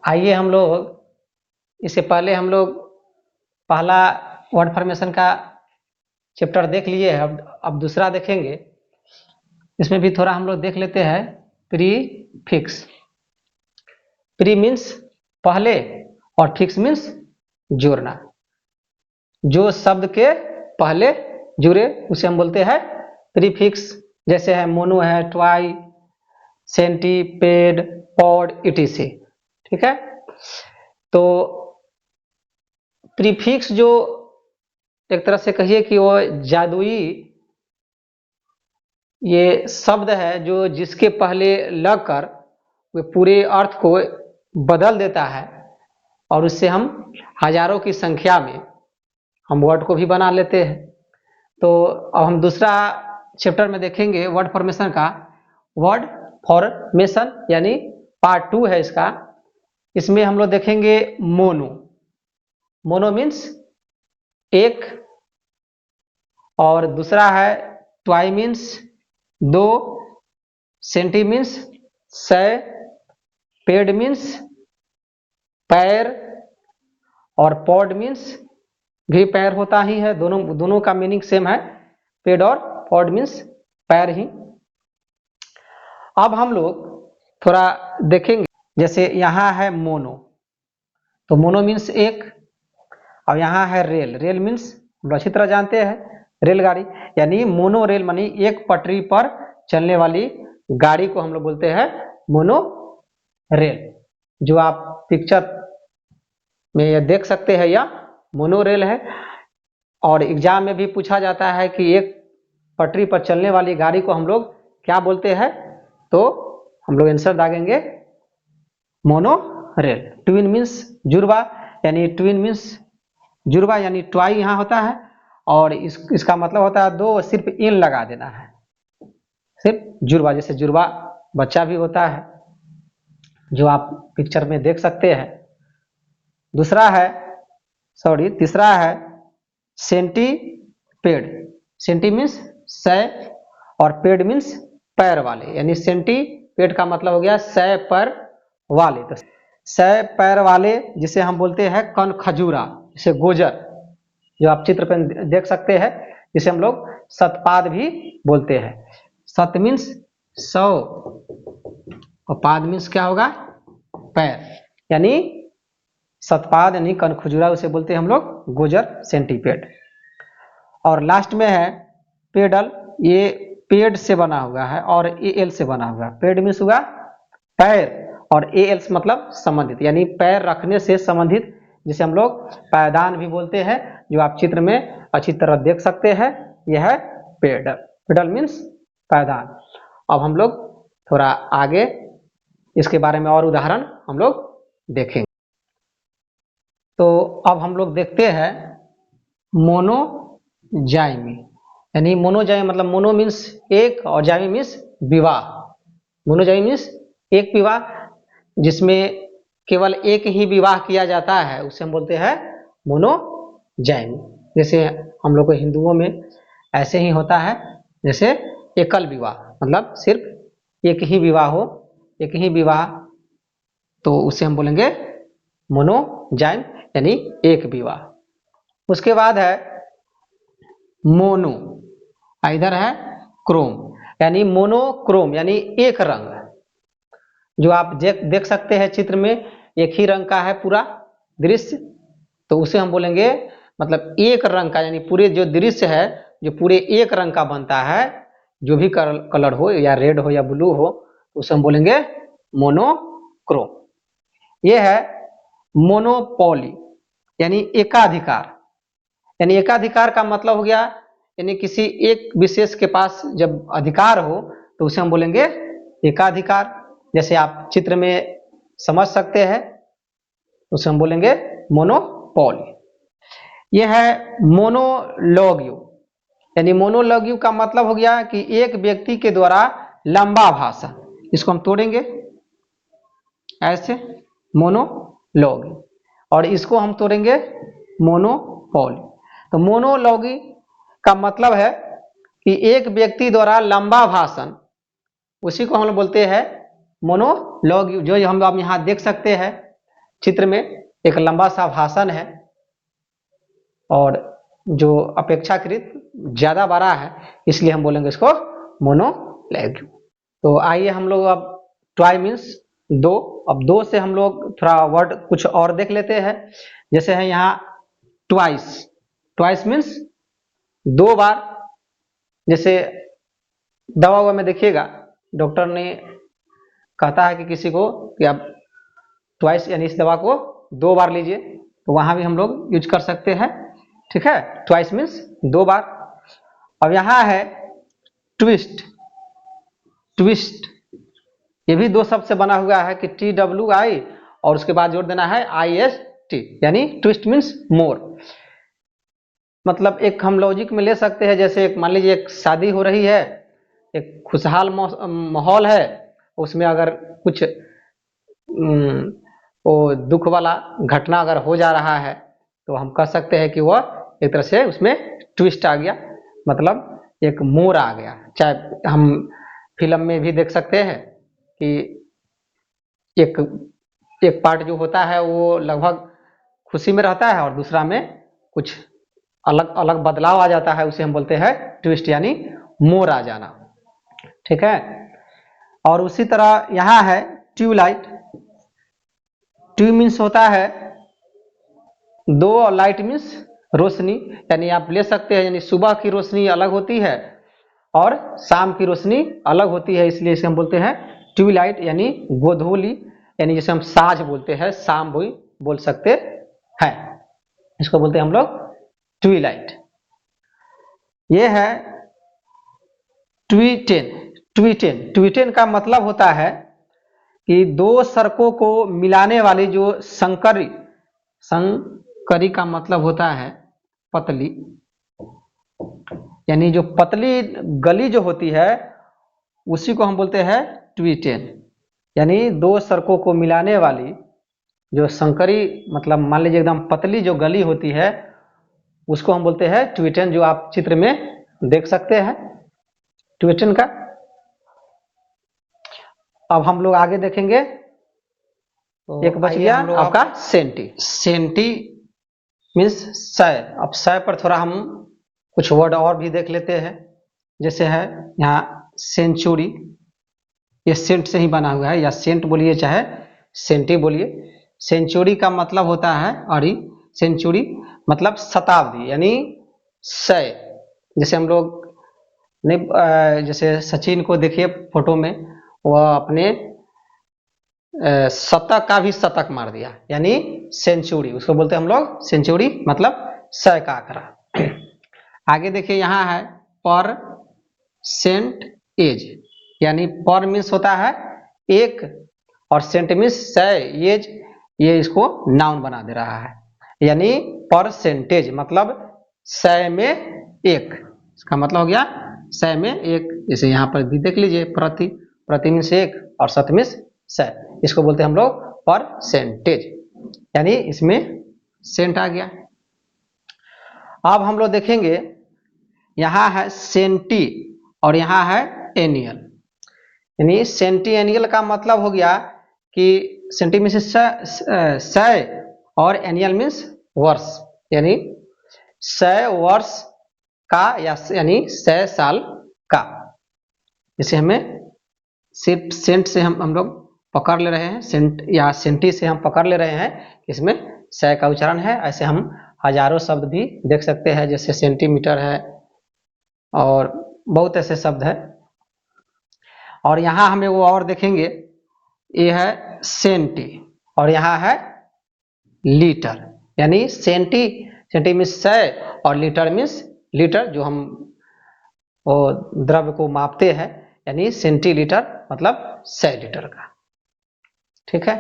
आइए हम लोग इससे पहले हम लोग पहला वर्ड फॉर्मेशन का चैप्टर देख लिए है। अब दूसरा देखेंगे। इसमें भी थोड़ा हम लोग देख लेते हैं। प्रीफिक्स। प्री मीन्स पहले और फिक्स मीन्स जोड़ना। जो शब्द के पहले जुड़े उसे हम बोलते हैं प्रीफिक्स। जैसे है मोनो है, ट्वाई, सेंटीपेड, पॉड, इटीसी। ठीक है। तो प्रीफिक्स जो एक तरह से कहिए कि वो जादुई ये शब्द है जो जिसके पहले लगकर वे पूरे अर्थ को बदल देता है और उससे हम हजारों की संख्या में हम वर्ड को भी बना लेते हैं। तो अब हम दूसरा चैप्टर में देखेंगे वर्ड फॉर्मेशन का। वर्ड फॉर्मेशन यानी पार्ट 2 है इसका। इसमें हम लोग देखेंगे मोनो। मोनो मीन्स एक, और दूसरा है ट्वाई मीन्स दो, सेंटी मीन्स 100, पेड मीन्स पैर, और पॉड मीन्स भी पैर होता ही है। दोनों का मीनिंग सेम है। पेड और पॉड मीन्स पैर ही। अब हम लोग थोड़ा देखेंगे। जैसे यहाँ है मोनो, तो मोनो मीन्स एक। और यहाँ है रेल। रेल मीन्स हम लोग अच्छी तरह जानते हैं रेलगाड़ी, यानी मोनो रेल मानी एक पटरी पर चलने वाली गाड़ी को हम लोग बोलते हैं मोनो रेल। जो आप पिक्चर में ये देख सकते हैं यह मोनो रेल है। और एग्जाम में भी पूछा जाता है कि एक पटरी पर चलने वाली गाड़ी को हम लोग क्या बोलते हैं, तो हम लोग आंसर दागेंगे मोनो रेल। ट्विन मीन्स जुड़वा, यानी ट्विन मीन्स जुड़वा यानी ट्वाई यहाँ होता है। और इसका मतलब होता है दो, सिर्फ इन लगा देना है, सिर्फ जुड़वा। जैसे जुड़वा बच्चा भी होता है जो आप पिक्चर में देख सकते हैं। तीसरा है सेंटीपेड। सेंटी मीन्स 100 और पेड मीन्स पैर वाले, यानी सेंटीपेड का मतलब हो गया 100 पैर वाले। तो 100 पैर वाले जिसे हम बोलते हैं कनखजूरा, जिसे गोजर जो आप चित्र पर देख सकते हैं, जिसे हम लोग शतपाद भी बोलते हैं। शत मीन्स 100 और पाद मीन्स क्या होगा, पैर, यानी शतपाद यानी कनखजुरा उसे बोलते हैं हम लोग गोजर, सेंटीपेड। और लास्ट में है पेडल। ये पेड से बना हुआ है और एल से बना हुआ है। पेड मीन्स हुआ पैर और एल से मतलब संबंधित, यानी पैर रखने से संबंधित, जिसे हम लोग पायदान भी बोलते हैं, जो आप चित्र में अच्छी तरह देख सकते हैं। यह है पेडल। पेडल मीन्स पायदान। अब हम लोग थोड़ा आगे इसके बारे में और उदाहरण हम लोग देखेंगे। तो अब हम लोग देखते हैं मोनोजाइमी। यानी मोनोजाइमी मतलब मोनो मीन्स एक और जाइमी मीन्स विवाह। मोनोजाइमी मीन्स एक विवाह जिसमें केवल एक ही विवाह किया जाता है, उसे हम बोलते हैं मोनोजाइमी। जैसे हम लोग को हिंदुओं में ऐसे ही होता है, जैसे एकल विवाह मतलब सिर्फ एक ही विवाह हो, एक ही विवाह, तो उसे हम बोलेंगे मोनोजाइम यानी एक विवाह। उसके बाद है मोनो, इधर है क्रोम, यानी मोनोक्रोम यानी एक रंग। जो आप देख सकते हैं चित्र में, एक ही रंग का है पूरा दृश्य, तो उसे हम बोलेंगे मतलब एक रंग का, यानी पूरे जो दृश्य है जो पूरे एक रंग का बनता है, जो भी कलर हो, या रेड हो या ब्लू हो, उसे हम बोलेंगे मोनोक्रोम। ये है मोनोपोली यानी एकाधिकार। यानी एकाधिकार का मतलब हो गया यानी किसी एक विशेष के पास जब अधिकार हो तो उसे हम बोलेंगे एकाधिकार। जैसे आप चित्र में समझ सकते हैं, उसे हम बोलेंगे मोनोपोली। यह है मोनोलॉग्यू। यानी मोनोलॉग्यू का मतलब हो गया कि एक व्यक्ति के द्वारा लंबा भाषण। इसको हम तोड़ेंगे ऐसे, मोनोलॉग्यू, और इसको हम तोड़ेंगे मोनोपोली। तो मोनोलॉगी का मतलब है कि एक व्यक्ति द्वारा लंबा भाषण, उसी को हम लोग बोलते हैं मोनोलॉग्यू। जो हम आप यहाँ देख सकते हैं, चित्र में एक लंबा सा भाषण है और जो अपेक्षाकृत ज्यादा बड़ा है, इसलिए हम बोलेंगे इसको मोनोलैग्यू। तो आइए हम लोग अब ट्वाई मीन्स दो, अब दो से हम लोग थोड़ा वर्ड कुछ और देख लेते हैं। जैसे है यहाँ ट्वाइस, ट्वाइस मीन्स दो बार। जैसे दवा हुआ में देखिएगा, डॉक्टर ने कहता है कि किसी को कि आप ट्वाइस यानी इस दवा को दो बार लीजिए, तो वहां भी हम लोग यूज कर सकते हैं। ठीक है, ट्वाइस मीन्स दो बार। अब यहाँ है ट्विस्ट, ट्विस्ट ये भी दो शब्द से बना हुआ है कि TWI और उसके बाद जोड़ देना है IST, यानी ट्विस्ट मीन्स मोर। मतलब एक हम लॉजिक में ले सकते हैं, जैसे एक मान लीजिए एक शादी हो रही है, एक खुशहाल माहौल है, उसमें अगर कुछ वो दुख वाला घटना अगर हो जा रहा है तो हम कह सकते हैं कि वह एक तरह से उसमें ट्विस्ट आ गया, मतलब एक मोड़ आ गया। चाहे हम फिल्म में भी देख सकते हैं कि एक पार्ट जो होता है वो लगभग खुशी में रहता है और दूसरा में कुछ अलग अलग बदलाव आ जाता है, उसे हम बोलते हैं ट्विस्ट यानी मोड़ आ जाना। ठीक है, और उसी तरह यहाँ है ट्यूबलाइट। ट्यूब मीन्स होता है दो और लाइट मीन्स रोशनी, यानी आप ले सकते हैं, यानी सुबह की रोशनी अलग होती है और शाम की रोशनी अलग होती है, इसलिए इसे हम बोलते हैं ट्यूबलाइट यानी गोधूली, यानी जैसे हम साँझ बोलते हैं, शाम भी बोल सकते हैं, इसको बोलते हैं हम लोग ट्यूबलाइट। ये है ट्वीटेन। ट्वीटेन, ट्वीटेन का मतलब होता है कि दो सड़कों को मिलाने वाली जो संकरी, संकरी का मतलब होता है पतली, यानी जो पतली गली जो होती है उसी को हम बोलते हैं ट्वीटेन। यानी दो सड़कों को मिलाने वाली जो संकरी, मतलब मान लीजिए एकदम पतली जो गली होती है उसको हम बोलते हैं ट्वीटेन, जो आप चित्र में देख सकते हैं ट्वीटेन का। अब हम लोग आगे देखेंगे, तो एक बच गया आपका सेंटी। सेंटी मीन्स सय। अब सय पर थोड़ा हम कुछ वर्ड और भी देख लेते हैं। जैसे है यहाँ सेंचुरी, ये सेंट से ही बना हुआ है, या सेंट बोलिए चाहे सेंटी बोलिए। सेंचुरी का मतलब होता है, और सेंचुरी मतलब शताब्दी यानी सय। जैसे हम लोग नहीं, जैसे सचिन को देखिए फोटो में, वह अपने शतक का भी शतक मार दिया, यानी सेंचुरी, उसको बोलते हैं हम लोग सेंचुरी, मतलब सय का आंकड़ा। आगे देखिए यहाँ है परसेंटेज, यानी पर मीन्स होता है एक और सेंट मीन्स सय, एज ये इसको नाउन बना दे रहा है, यानी परसेंटेज मतलब सय में एक, इसका मतलब हो गया सय में एक। जैसे यहाँ पर भी देख लीजिए प्रति, प्रति मीन्स एक और शत मीन्स सय, इसको बोलते हैं हम लोग परसेंटेज, यानी इसमें सेंट आ गया। अब हम लोग देखेंगे यहाँ है सेंटी और यहाँ है एनियल। यानी सेंटी एनियल का मतलब हो गया कि सेंटी मीन्स सय और एनियल मीन्स वर्ष, यानी 100 वर्ष का, या यानी 100 साल का। इसे हमें सिर्फ सेंट से हम लोग पकड़ ले रहे हैं, सेंट या सेंटी से हम पकड़ ले रहे हैं, इसमें 100 का उच्चारण है। ऐसे हम हजारों शब्द भी देख सकते हैं, जैसे सेंटीमीटर है और बहुत ऐसे शब्द है। और यहाँ हम वो और देखेंगे, ये है सेंटी और यहाँ है लीटर, यानी सेंटी, सेंटी मीन्स 100 और लीटर मीन्स लीटर, जो हम वो द्रव्य को मापते हैं, यानी सेंटीलीटर मतलब 100 लीटर का। ठीक है।